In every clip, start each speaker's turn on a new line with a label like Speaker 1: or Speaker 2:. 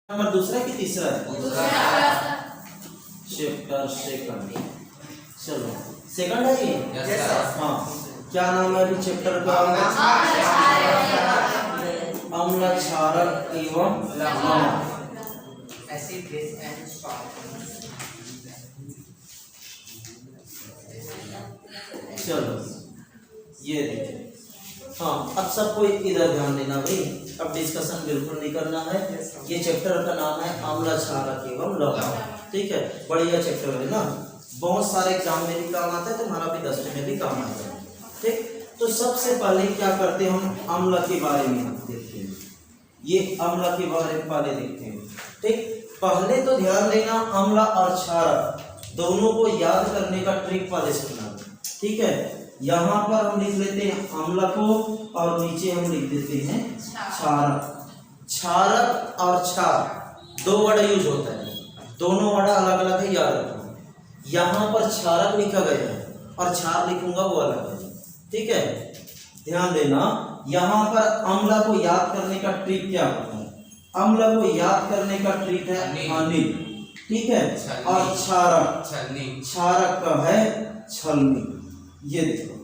Speaker 1: Number दूसरा कि तीसरा है? Chapter second. चलो सेकंड है ये। हाँ, क्या नाम है अभी चैप्टर का? अम्ल क्षारक एवं लवण। चलो ये देखिए। हाँ, अब सबको इधर ध्यान देना भाई, अब डिस्कशन बिल्कुल नहीं करना है। ये चैप्टर का नाम है अम्ल क्षारक एवं लवण। ठीक है, बढ़िया चैप्टर है ना, बहुत सारे एग्जाम में भी काम आता है, तुम्हारा भी 10वीं में भी काम आता है। ठीक, तो सबसे पहले क्या करते हैं हम अम्ल के बारे में देखते हैं। ये अम्ल के बारे में पहले देखते हैं। ठीक, पहले तो ध्यान देना अम्ल और क्षारक दोनों को याद करने का ट्रिक पहले सीखना। ठीक है, यहाँ पर हम लिख लेते हैं अम्ल को और नीचे हम लिख देते हैं क्षारक। क्षारक और क्षार दो वर्ड यूज होता है, दोनों वर्ड अलग अलग है, याद रखना। यहाँ पर क्षारक लिखा गया है और क्षार लिखूंगा वो अलग है। ठीक है, ध्यान देना। यहाँ पर अम्ल को याद करने का ट्रिक क्या होता है? अम्ल को याद करने का ट्रिक है अनिल। ठीक है, और क्षारक का है छलनी। ये देखो,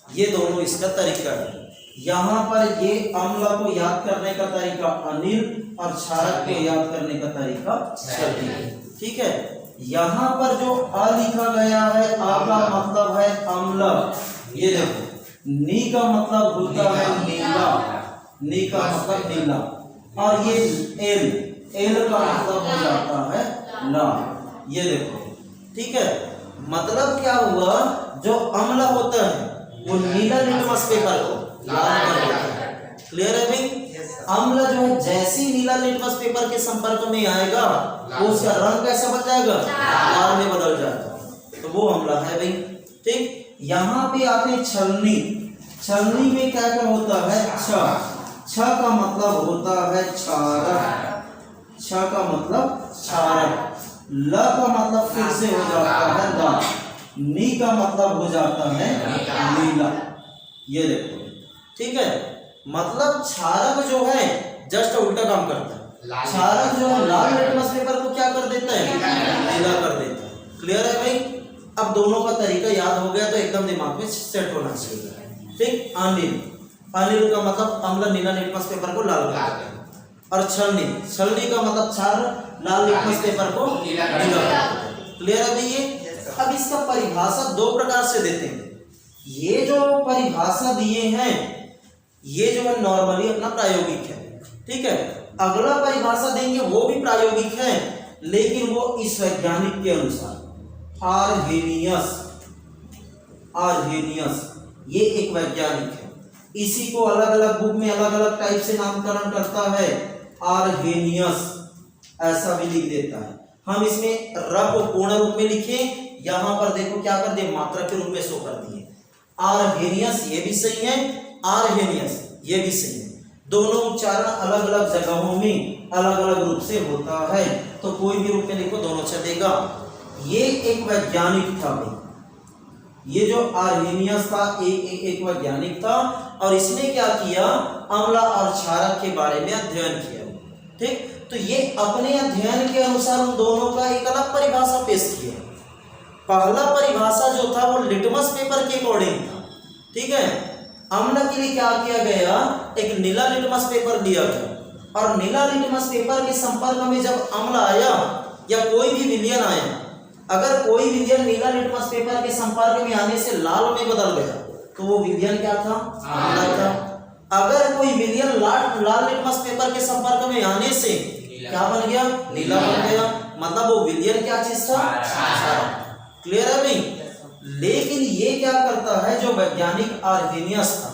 Speaker 1: ये दोनों इसका तरीका है। यहाँ पर ये अम्ल को याद करने का तरीका अनिल और क्षारक को याद करने का तरीका छलनी। ठीक है, यहाँ पर जो अ लिखा गया है, आ का मतलब है अम्ल। ये देखो, नी का मतलब होता है नीला, नी का मतलब नीला, और ये एल का मतलब हो जाता है लाल। ये देखो, ठीक है, मतलब क्या हुआ, जो अम्ल होता है वो नीला लिटमस पेपर को लाल कर देता है। क्लियर है भाई? अम्ल जो है जैसे ही नीला लिटमस पेपर के संपर्क में आएगा वो उसका रंग कैसा बन जाएगा? लाल में बदल जाएगा, तो वो अम्ल है भाई। ठीक, यहाँ पे आते हैं छलनी। छलनी में क्या क्या होता है? छ का मतलब होता है क्षारक, छ का मतलब क्षारक। ल का मतलब फिर से हो जाता है लाल, नी का मतलब हो जाता है नीला। ये देखो, ठीक है, मतलब क्षारक जो है जस्ट उल्टा काम करता है। क्षारक जो है लाल लिटमस पेपर को क्या कर देता है? नीला कर देता है। क्लियर है भाई? अब दोनों का तरीका याद हो गया तो एकदम दिमाग में सेट होना चाहिए। ठीक, अनिल, अनिल का मतलब अम्ल नीला लिटमस पेपर को लाल कर देता है, और छलनी, छलनी का मतलब क्षार लाल लिटमस पेपर को नीला कर देता है। क्लियर है भाई? ये अब इसका परिभाषा दो प्रकार से देते हैं। ये जो परिभाषा दिए हैं ये जो है नॉर्मली अपना प्रायोगिक है। ठीक है, अगला परिभाषा देंगे वो भी प्रायोगिक है, लेकिन वो इस वैज्ञानिक के अनुसार। आर्हेनियस, आर्हेनियस ये एक वैज्ञानिक है, इसी को अलग अलग बुक में अलग अलग टाइप से नामकरण करता है। आर्हेनियस ऐसा भी लिख देता है। हम इसमें र को पूर्ण रूप में लिखे, यहाँ पर देखो क्या कर दिए, मात्रा के रूप में शो कर दिए। आर्हेनियस ये भी सही है, आर्हेनियस ये भी सही है। दोनों उच्चारण अलग अलग जगहों में अलग अलग रूप से होता है, तो कोई भी रूप में लिखो दोनों चलेगा। ये एक वैज्ञानिक था भाई, ये जो आर्हेनियस था एक वैज्ञानिक था, और इसने क्या किया, अम्ल और क्षारक के बारे में अध्ययन किया। ठीक, तो ये अपने अध्ययन के अनुसार उन दोनों का एक अलग परिभाषा पेश किया। पहला परिभाषा जो था वो लिटमस पेपर के अकॉर्डिंग था। ठीक है, अम्ल के लिए क्या किया गया, एक नीला लिटमस पेपर दिया गया, और नीला लिटमस पेपर के संपर्क में जब अम्ल आया या कोई भी विलयन आया, अगर कोई विलयन नीला लिटमस पेपर के संपर्क में आने से लाल में बदल गया तो वो विलयन क्या था? अम्ल था। अगर कोई विलयन लाल लिटमस पेपर के संपर्क में आने से क्या बन गया? नीला बन गया, मतलब वो विलयन क्या चीज था? क्षारक। क्लियर है भाई? लेकिन ये क्या करता है, जो वैज्ञानिक आर्हेनियस था,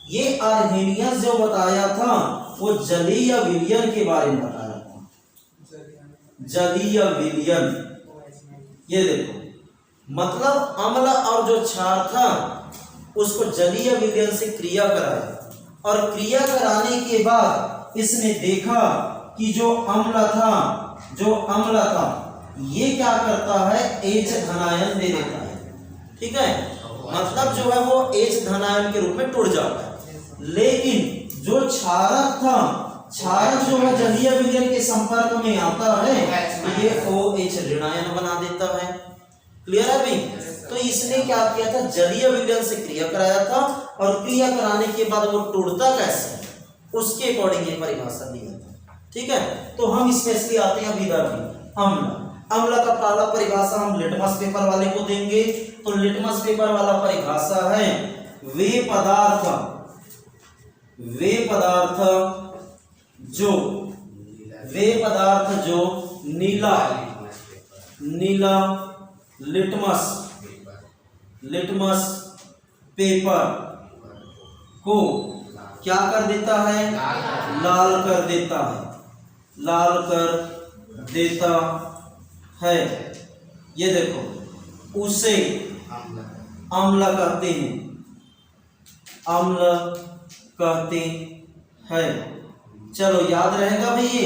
Speaker 1: ये आर्हेनियस जो बताया था वो जलीय विलयन के बारे में बताया था। जलीय विलयन, ये देखो, मतलब अम्ल और जो क्षार था उसको जलीय विलयन से क्रिया कराया, और क्रिया कराने के बाद इसने देखा कि जो अम्ल था ये क्या करता है, H धनायन दे देता है। ठीक है, मतलब जो है वो H धनायन के रूप में टूट जाता है। लेकिन जो क्षारक था क्षारक जो है जलीय विलयन के संपर्क में आता है तो ये OH ऋण आयन बना देता है। क्लियर है भाई? तो इसने क्या किया था, जलीय विलयन से क्रिया कराया था और क्रिया कराने के बाद वो टूटता कैसे उसके अकॉर्डिंग ये परिभाषा दिया था। ठीक है, तो हम स्पेशली आते हैं विद्यार्थी अम्ल। अम्ल का पहला परिभाषा हम लिटमस पेपर वाले को देंगे। तो लिटमस पेपर वाला परिभाषा है वे पदार्थ जो नीला लिटमस पेपर को क्या कर देता है, लाल कर देता है। ये देखो उसे अम्ल कहते हैं। चलो याद रहेगा भाई, ये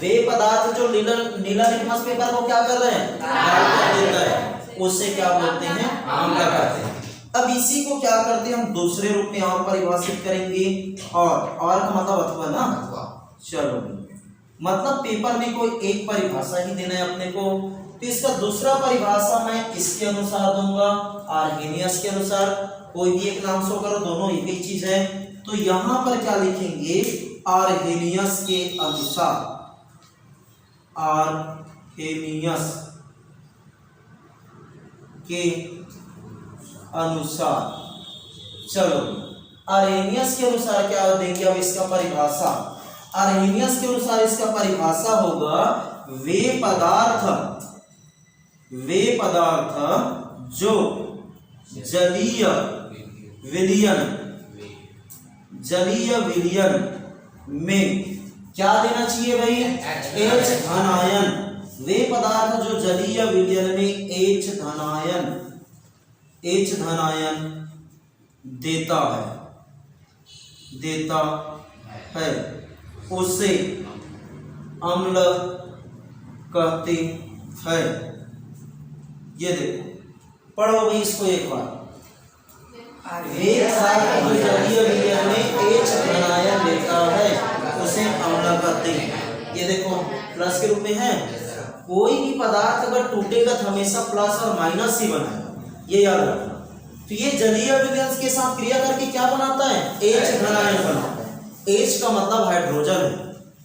Speaker 1: वे पदार्थ जो नीला लिटमस पेपर को क्या कर रहे हैं, लाल कर देता है, उसे क्या बोलते हैं, अम्ल कहते हैं। अब इसी को क्या करते हैं हम दूसरे रूप में और परिभाषित करेंगे। और का मतलब अथवा ना, चलो मतलब पेपर में कोई एक परिभाषा ही देना है अपने को, तो इसका दूसरा परिभाषा मैं इसके अनुसार दूंगा, आर्हेनियस के अनुसार। कोई भी एक नाम शो करो, दोनों एक ही चीज है। तो यहां पर क्या लिखेंगे, आर्हेनियस के अनुसार चलो आर्हेनियस के अनुसार क्या देंगे अब इसका परिभाषा। आर्हेनियस के अनुसार इसका परिभाषा होगा वे पदार्थ जो जलीय विलयन में क्या देना चाहिए भाई, H धनायन। वे पदार्थ जो जलीय विलयन में H धनायन देता है उसे अम्ल कहते हैं। ये देखो पढ़ो भाई इसको एक बार। वे पदार्थ जो जलीय विलयन में H धनायन देता है उसे अम्ल कहते हैं। ये देखो प्लस के रूप में है। कोई भी पदार्थ अगर टूटेगा तो हमेशा प्लस और माइनस ही बनाएगा, ये याद रखना। तो ये जलीय विलयन के साथ क्रिया करके क्या बनाता है, H धनायन बनाता है। H का मतलब हाइड्रोजन है,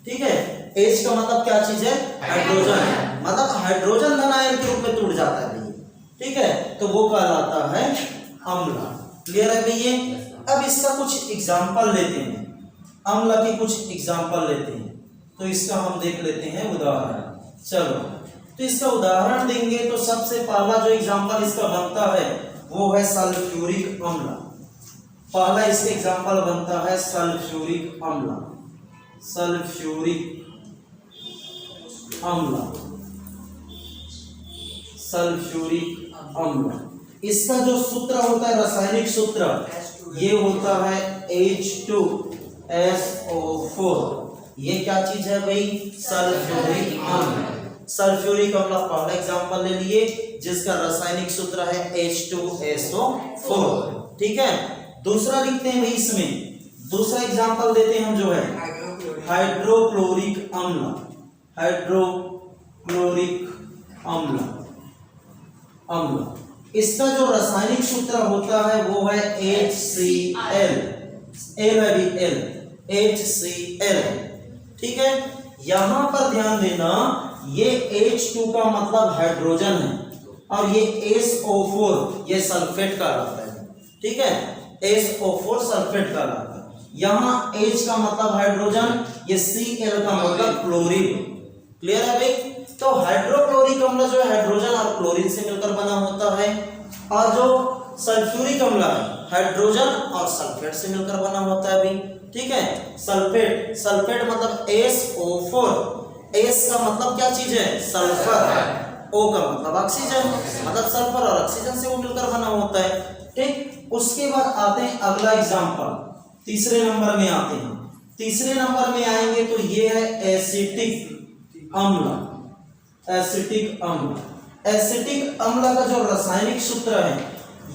Speaker 1: ठीक है। H का मतलब क्या चीज है, हाइड्रोजन है, मतलब हाइड्रोजन धनायन के रूप में टूट जाता है भैया, ठीक है। तो वो कहलाता है अम्ल। क्लियर है भैया? अब इसका कुछ एग्जाम्पल लेते हैं, अम्ल की कुछ एग्जाम्पल लेते हैं। तो इसका हम देख लेते हैं उदाहरण। चलो तो इसका उदाहरण देंगे तो सबसे पहला जो एग्जाम्पल इसका बनता है वो है सल्फ्यूरिक अम्ल। पहला इसका एग्जाम्पल बनता है सल्फ्यूरिक अम्ल। इसका जो सूत्र होता है, रासायनिक सूत्र, ये होता है H2SO4। ये क्या चीज है भाई, सल्फ्यूरिक अम्ल। सल्फ्यूरिक अम्ल पहला एग्जांपल ले लिए जिसका रासायनिक सूत्र है H2SO4, ठीक है। दूसरा लिखते हैं भाई, इसमें दूसरा एग्जांपल देते हैं हम जो है हाइड्रोक्लोरिक अम्ल। इसका जो रासायनिक सूत्र होता है वो है HCl, HCl, ठीक है। यहां पर ध्यान देना, ये H2 का मतलब हाइड्रोजन है और ये SO4 ये सल्फेट का रहता है, ठीक है। SO4 सल्फेट का रहता है। यहाँ H का मतलब हाइड्रोजन, ये Cl का मतलब क्लोरीन। क्लियर है भाई? तो हाइड्रोक्लोरिक अम्ल जो है हाइड्रोजन और क्लोरीन से मिलकर बना होता है, और जो सल्फ्यूरिक अम्ल है हाइड्रोजन और सल्फेट से मिलकर बना होता है भाई, ठीक है। सल्फेट मतलब SO4, S का मतलब क्या चीज है, सल्फर, O का मतलब ऑक्सीजन, मतलब सल्फर और ऑक्सीजन से वो मिलकर बना होता है, ठीक। उसके बाद आते हैं अगला एग्जांपल, तीसरे नंबर में आते हैं। तीसरे नंबर में आएंगे तो ये है एसिटिक अम्ल। एसिटिक अम्ल का जो रासायनिक सूत्र है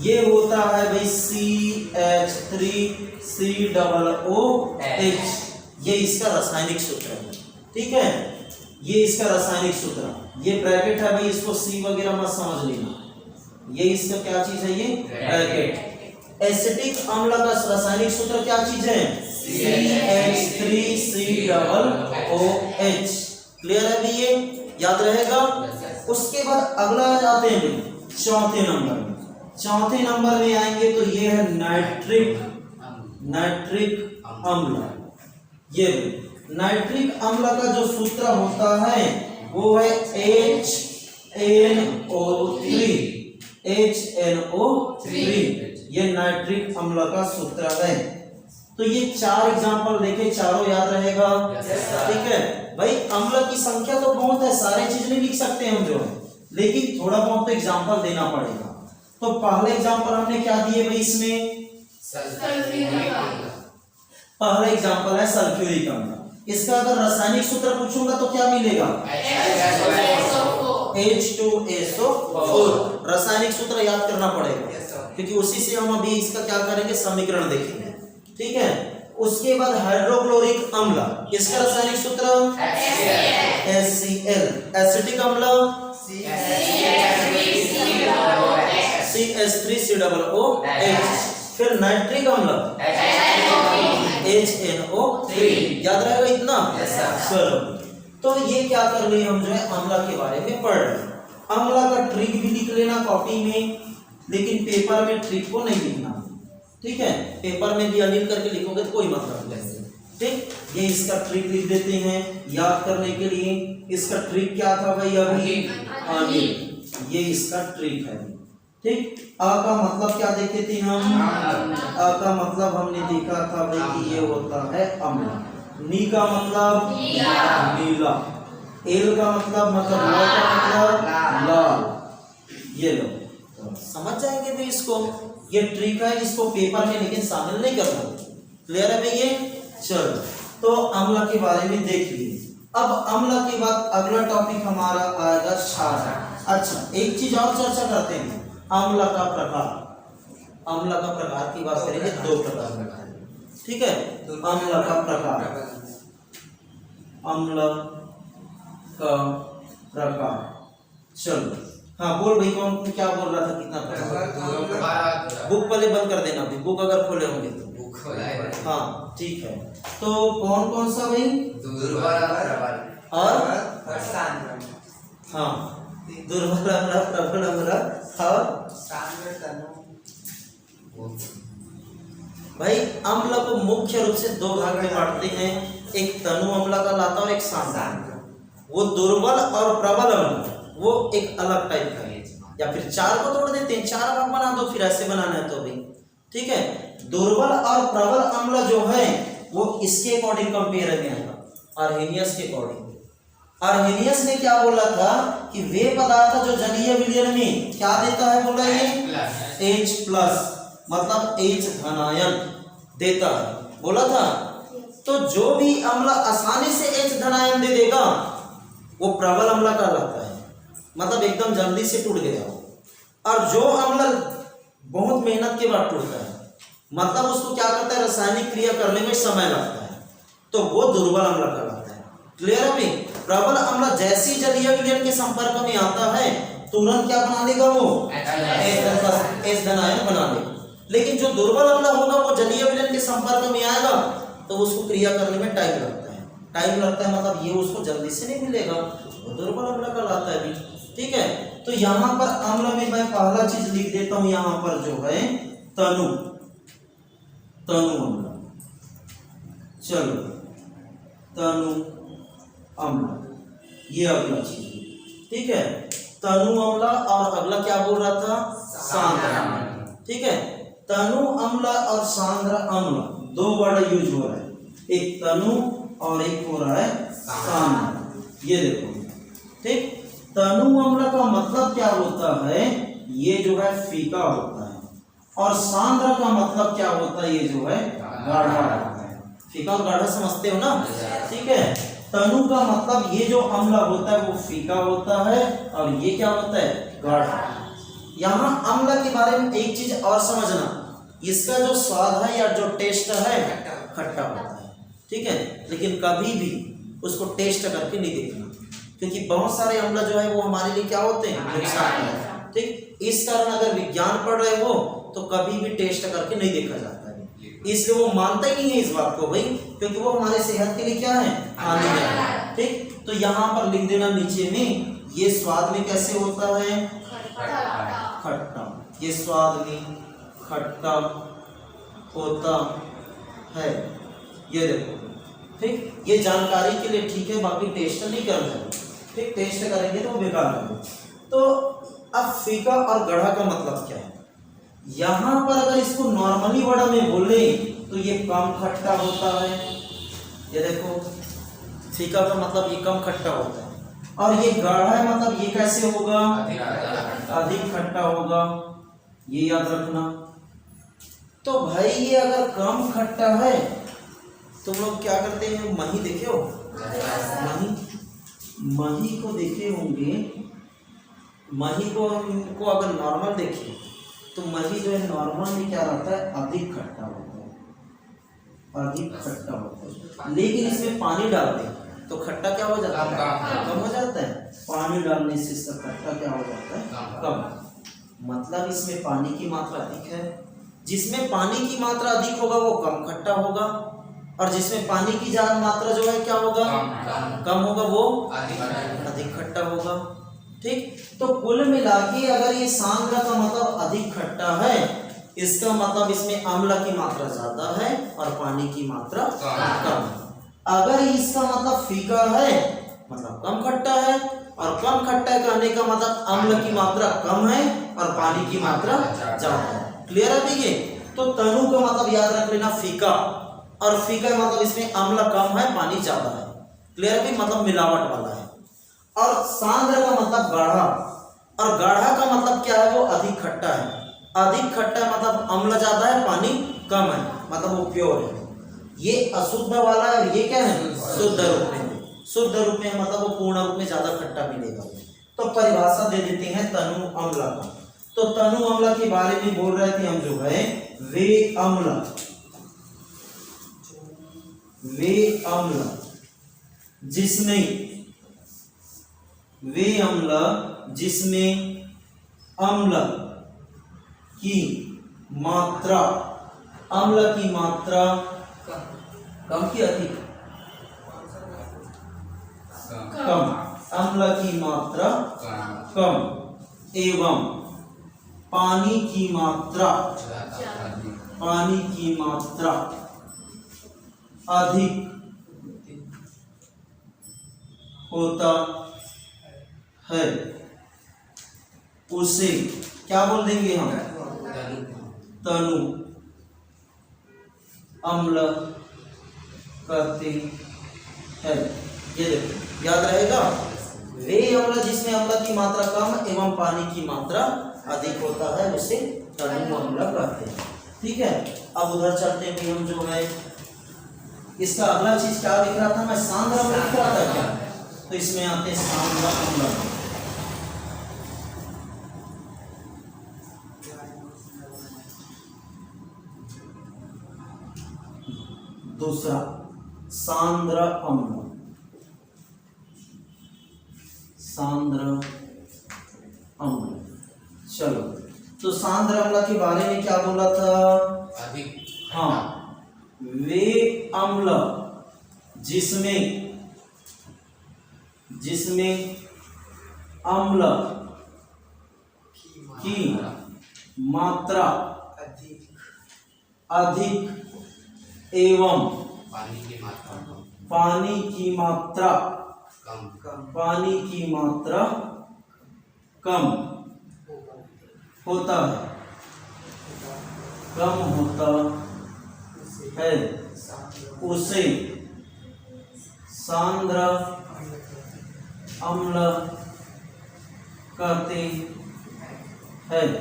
Speaker 1: ये होता है भाई CH3COOH, ये इसका रासायनिक सूत्र है, ठीक है, ये इसका रासायनिक सूत्र, ये ब्रैकेट है भाई, इसको सी वगैरह मत समझ लेना, ये इसका क्या चीज है, ये ब्रैकेट। एसिटिक अम्ल का रासायनिक सूत्र क्या चीज है, CH3COOH। क्लियर है भाई, ये याद रहेगा। उसके बाद अगला जाते हैं भाई चौथे नंबर में। चौथे नंबर में आएंगे तो ये है नाइट्रिक अम्ल। ये नाइट्रिक अम्ल का जो सूत्र होता है वो है HNO3। ये नाइट्रिक अम्ल का सूत्र है। तो ये 4 एग्जांपल देखे, चारों याद रहेगा, ठीक है भाई। अम्ल की संख्या तो बहुत है, सारे चीज नहीं लिख सकते हम जो है, लेकिन थोड़ा बहुत तो एग्जांपल देना पड़ेगा। तो पहले एग्जांपल हमने क्या दिए भाई इसमें, पहला एग्जांपल है सल्फ्यूरिक अम्ल। इसका अगर रासायनिक सूत्र पूछूंगा तो क्या मिलेगा, H2SO4। रासायनिक सूत्र याद करना पड़ेगा, क्योंकि उसी से हम अभी इसका क्या करेंगे, समीकरण देखेंगे, ठीक है। उसके बाद हाइड्रोक्लोरिक अम्ल, इसका रासायनिक सूत्र HCl। एसिटिक अम्ल CH3COOH। फिर नाइट्रिक अम्ल HNO3। याद रहेगा इतना, चलो। तो ये क्या कर रहे हैं हम जो है अम्ल के बारे में पढ़ रहे हैं। अम्ल का ट्रिक भी लिख लेना कॉपी में, लेकिन पेपर में ट्रिक को नहीं लिखना, ठीक है। पेपर में भी अनिल करके लिखोगे तो कोई मतलब नहीं, ठीक। ये इसका ट्रिक लिख देते हैं याद करने के लिए। इसका ट्रिक क्या था भाई, अभी अनिल, ये इसका ट्रिक है, ठीक। आ का मतलब क्या देखे थे हम, आ का मतलब हमने देखा था भाई कि ये होता है अम्ल। नी का मतलब नीला। एल का मतलब ला का मतलब लाल। ये लो, समझ जाएंगे भाई इसको। ये ट्रिक है, इसको पेपर में लेकिन शामिल नहीं करना। क्लियर है भाई ये, चलो। तो अम्ल के बारे में देख लिए। अब अम्ल के बाद अगला टॉपिक हमारा आएगा क्षार। अच्छा, एक चीज और चर्चा करते हैं, अम्ल का प्रकार। अम्ल का प्रकार की बात करेंगे, 2 प्रकार का, ठीक है। अम्ल का प्रकार, अम्ल का प्रकार, चलो। हाँ बोल भाई, कौन क्या बोल रहा था, कितना प्रकार? बुक पहले बंद कर देना भाई, बुक अगर खोले होंगे तो। हाँ ठीक है। तो कौन कौन सा भाई, और हाँ दुर्बल अम्ल, प्रबल अम्ल और भाई। अम्ल को मुख्य रूप से 2 भाग में बांटते हैं, एक तनु अम्ल का लाता और एक सांद्र। वो दुर्बल और प्रबल अम्ल वो एक अलग टाइप का है, या फिर 4 को तोड़ देते हैं, 4 भाग बना दो, फिर ऐसे बनाना है तो भाई, ठीक है। दुर्बल और प्रबल अम्ल जो है वो इसके अकॉर्डिंग कंपेयर में आएगा, आर्हेनियस के अकॉर्डिंग। आर्हेनियस ने क्या बोला था कि वे पदार्थ जो जलीय विलयन में क्या देता है, बोला ये H+, मतलब H धनायन देता है, बोला था। तो जो भी अम्ल आसानी से H धनायन दे देगा वो प्रबल अम्ल कहलाता है, मतलब एकदम जल्दी से टूट गया। और जो अम्ल बहुत मेहनत के बाद टूटता है, मतलब उसको क्या करता है, रासायनिक क्रिया करने में समय लगता है, तो वो दुर्बल अम्ल कहलाता है। क्लियर है भाई। प्रबल अम्ल जैसी जलीय विलयन के संपर्क में आता है तुरंत क्या बना लेगा, वो H धनायन बना लेगा। लेकिन जो दुर्बल अम्ल होगा वो जलीय विलयन के संपर्क में आएगा तो उसको क्रिया करने में टाइम लगता है, मतलब ये उसको जल्दी से नहीं मिलेगा, वो दुर्बल अम्ल कहलाता है भी, ठीक है। तो यहाँ पर अम्ल में मैं पहला चीज लिख देता हूँ, यहाँ पर जो है तनु अम्ल। चलो, तनु अम्ल ये अगला चीज, ठीक है। तनु अम्ल और अगला क्या बोल रहा था, सांद्र अम्ल, ठीक है। तनु अम्ल और सांद्र अम्ल 2 वर्ड यूज हो रहा है, एक तनु और एक हो रहा है सांद्र। ये देखो, ठीक। तनु अम्ल का मतलब क्या होता है, ये जो है फीका होता है, और सांद्र का मतलब क्या होता है, ये जो है गाढ़ा होता है। फीका और गाढ़ा समझते हो ना, ठीक है। तनु का मतलब ये जो अम्ल होता है वो फीका होता है, और ये क्या होता है, गाढ़ा। यहाँ अम्ल के बारे में एक चीज और समझना, इसका जो स्वाद है या जो टेस्ट है खट्टा होता है। ठीक है, लेकिन कभी भी उसको टेस्ट करके नहीं देखना, क्योंकि बहुत सारे अम्ल जो है वो हमारे लिए क्या होते हैं, नुकसान है। ठीक, इस कारण अगर विज्ञान पढ़ रहे हो तो कभी भी टेस्ट करके नहीं देखा जाता है, इसलिए वो मानता ही नहीं है इस बात को भाई, क्योंकि वो हमारे सेहत के लिए क्या है, हानिकारक है। ठीक, तो यहाँ पर लिख देना नीचे में, ये स्वाद में कैसे होता है, खट्टा, ये स्वाद में खट्टा होता है, ये देखो। ठीक, ये जानकारी के लिए ठीक है, बाकी टेस्ट नहीं करना है। ठीक, टेस्ट करेंगे तो वो बेकार है। तो अब फीका और गढ़ा का मतलब क्या है, यहाँ पर अगर इसको नॉर्मली वर्ड में बोले तो ये कम खट्टा होता है, ये देखो फीका का मतलब ये कम खट्टा होता है, और ये गाढ़ा है मतलब ये कैसे होगा, अधिक खट्टा होगा, ये याद रखना। तो भाई ये अगर कम खट्टा है, तुम लोग क्या करते हैं, मही देखे हो, मही को देखे होंगे, मही को अगर नॉर्मल देखें तो मही जो है नॉर्मल में क्या रहता है, अधिक खट्टा होता है, अधिक खट्टा होता है, लेकिन इसमें पानी डालते हैं तो खट्टा क्या हो जाता है, कम हो जाता है, पानी डालने से इसका खट्टा क्या हो जाता है, कम। मतलब इसमें पानी की मात्रा अधिक है, जिसमें पानी की मात्रा अधिक होगा वो कम खट्टा होगा, और जिसमें पानी की ज्यादा मात्रा जो है क्या होगा, कम होगा, वो अधिक खट्टा होगा। ठीक, तो कुल मिला के अगर ये सांद्र का मतलब अधिक खट्टा है, इसका मतलब इसमें अम्ल की मात्रा ज्यादा है और पानी की मात्रा कम है। अगर इसका मतलब फीका है मतलब कम खट्टा है, और कम खट्टा कहने का मतलब अम्ल की मात्रा कम है और पानी की मात्रा ज्यादा है। क्लियर है भैया? तो तनु का मतलब याद रख लेना फीका, और फीका मतलब इसमें अम्ल कम है पानी ज्यादा है। क्लियर है, मतलब मिलावट वाला है। और सांद्र का मतलब गाढ़ा, और गाढ़ा का मतलब क्या है, वो अधिक खट्टा है। अधिक खट्टा मतलब अम्ल ज्यादा है पानी कम है, मतलब वो प्योर है। ये अशुद्ध वाला है और ये क्या है, शुद्ध रूप में। शुद्ध रूप में मतलब वो पूर्ण रूप में ज्यादा खट्टा मिलेगा। तो परिभाषा दे देते हैं तनु अम्ल का। तो तनु अम्ल के बारे में बोल रहे थे हम, जो है वे अम्ल जिसमें अम्ल की मात्रा कम की अधिक, कम, अम्ल की मात्रा कम एवं पानी की मात्रा अधिक होता है, उसे क्या बोल देंगे हम, तनु अम्ल कहते हैं। ये देखो याद रहेगा, वे अम्ल जिसमें अम्ल की मात्रा कम एवं पानी की मात्रा अधिक होता है, उसे तनु अम्ल कहते हैं। ठीक है, अब उधर चलते हैं हम, जो है इसका अगला चीज क्या लिख रहा था मैं, सांद्र अम्ल लिख रहा था क्या, तो इसमें आते हैं सांद्र अम्ल। दूसरा सांद्र अम्ल, चलो तो सांद्र अम्ल के बारे में क्या बोला था,
Speaker 2: अधिक,
Speaker 1: हाँ, वे अम्ल जिसमें अम्ल की मात्रा अधिक एवं पानी की मात्रा कम होता है, उसे सांद्र अम्ल कहते हैं।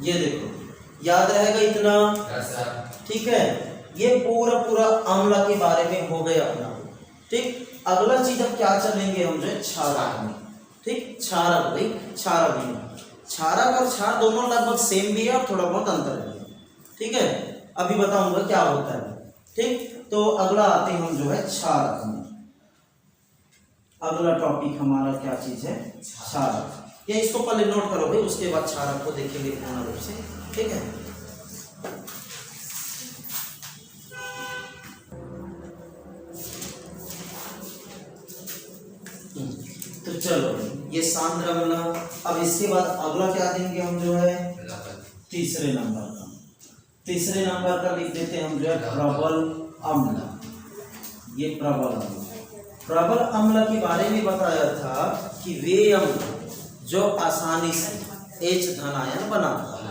Speaker 1: ये देखो याद रहेगा इतना, ठीक है। ये पूरा अम्ल के बारे में हो गया अपना। ठीक, अगला चीज अब क्या चलेंगे हम, जो है क्षारक में। ठीक, क्षारक भाई, क्षारक और क्षार दोनों लगभग सेम भी है और थोड़ा बहुत अंतर भी है। ठीक है, अभी बताऊंगा क्या होता है। ठीक, तो अगला आते हैं हम जो है क्षारक में। अगला टॉपिक हमारा क्या चीज है? क्षारक। ये इसको पहले नोट करो भाई, उसके बाद क्षारक को देखेंगे पूर्ण रूप से, ठीक है। तो चलो ये सांद्र अम्ल। अब इसके बाद अगला क्या देंगे हम जो है? तीसरे नंबर का। तीसरे नंबर का लिख देते हैं हम जो है प्रबल अम्ल। ये प्रबल अम्ल। प्रबल अम्ल के बारे में बताया था कि वे अम्ल जो आसानी से H धनायन बनाता है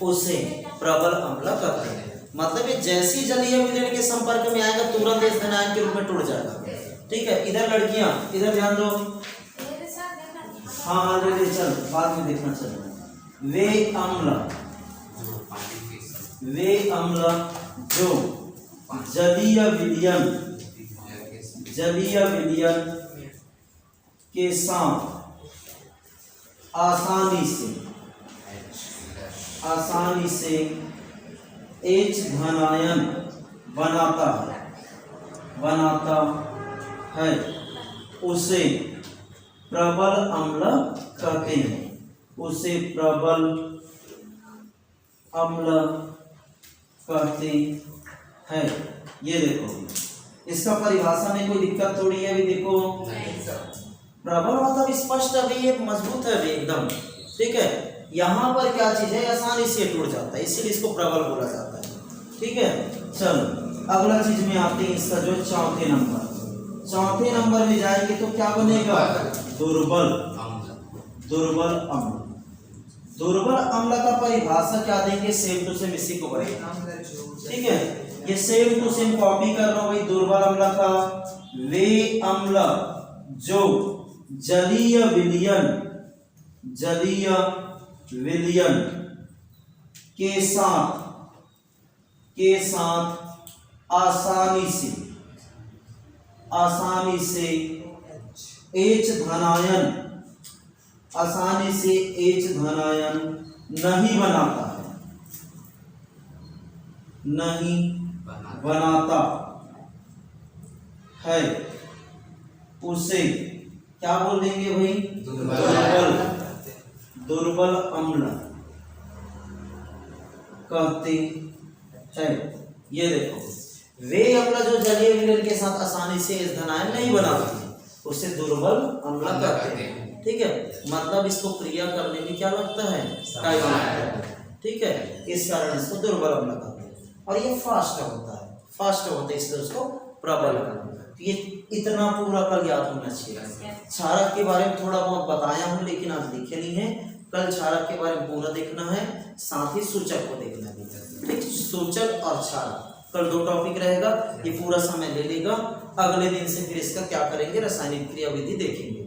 Speaker 1: उसे प्रबल अम्ल कहते हैं। मतलब ये जैसी जलीय विलयन के संपर्क में आएगा तुरंत H धनायन के रूप में टूट जाएगा, ठीक है। इधर लड़कियां इधर ध्यान दो। हाँ ऑलरेडी चल बाद में देखना चल। वे अम्ल जो जलीय विलयन के साथ आसानी से H धनायन बनाता है उसे प्रबल अम्ल कहते हैं। उसे प्रबल अम्ल कहते हैं। ये देखो इसका परिभाषा में कोई दिक्कत थोड़ी है। अभी देखो प्रबल मतलब स्पष्ट है भाई, ये मजबूत है भाई एकदम, ठीक है। यहाँ पर क्या चीज है? आसानी से टूट जाता है, इसीलिए इसको प्रबल बोला जाता है, ठीक है। चलो अगला चीज में आते हैं इसका जो चौथे नंबर में जाएंगे तो क्या बनेगा? दुर्बल अम्ल। दुर्बल अम्ल का परिभाषा क्या देंगे? सेम टू सेम इसी को बनेगा, ठीक है। ये सेम टू सेम कॉपी कर लो भाई। दुर्बल अम्ल का वे अम्ल जो जलीय विलयन के साथ आसानी से H धनायन नहीं बनाता है उसे क्या बोल देंगे भाई? दुर्बल अम्ल कहते हैं। ये देखो वे अम्ल जो जलीय विलयन के साथ आसानी से H धनायन नहीं बनाते उसे दुर्बल अम्ल कहते हैं, ठीक है। मतलब इसको क्रिया करने में क्या लगता है? टाइम लगता है, ठीक है। इस कारण इसको दुर्बल अम्ल कहते हैं। और ये फास्ट होता है इसलिए उसको प्रबल अम्ल। ये इतना पूरा कल याद होना चाहिए। क्षारक के बारे में थोड़ा बहुत बताया हूँ लेकिन आज लिखे नहीं है। कल क्षारक के बारे में पूरा देखना है, साथ ही सूचक को देखना है, ठीक। सूचक और क्षारक कल 2 टॉपिक रहेगा, ये पूरा समय ले लेगा। अगले दिन से फिर इसका क्या करेंगे? रासायनिक क्रियाविधि देखेंगे,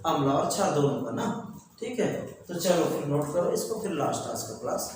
Speaker 1: अम्ल और क्षार दोनों का ना, ठीक है। तो चलो फिर नोट करो इसको, फिर लास्ट आज का क्लास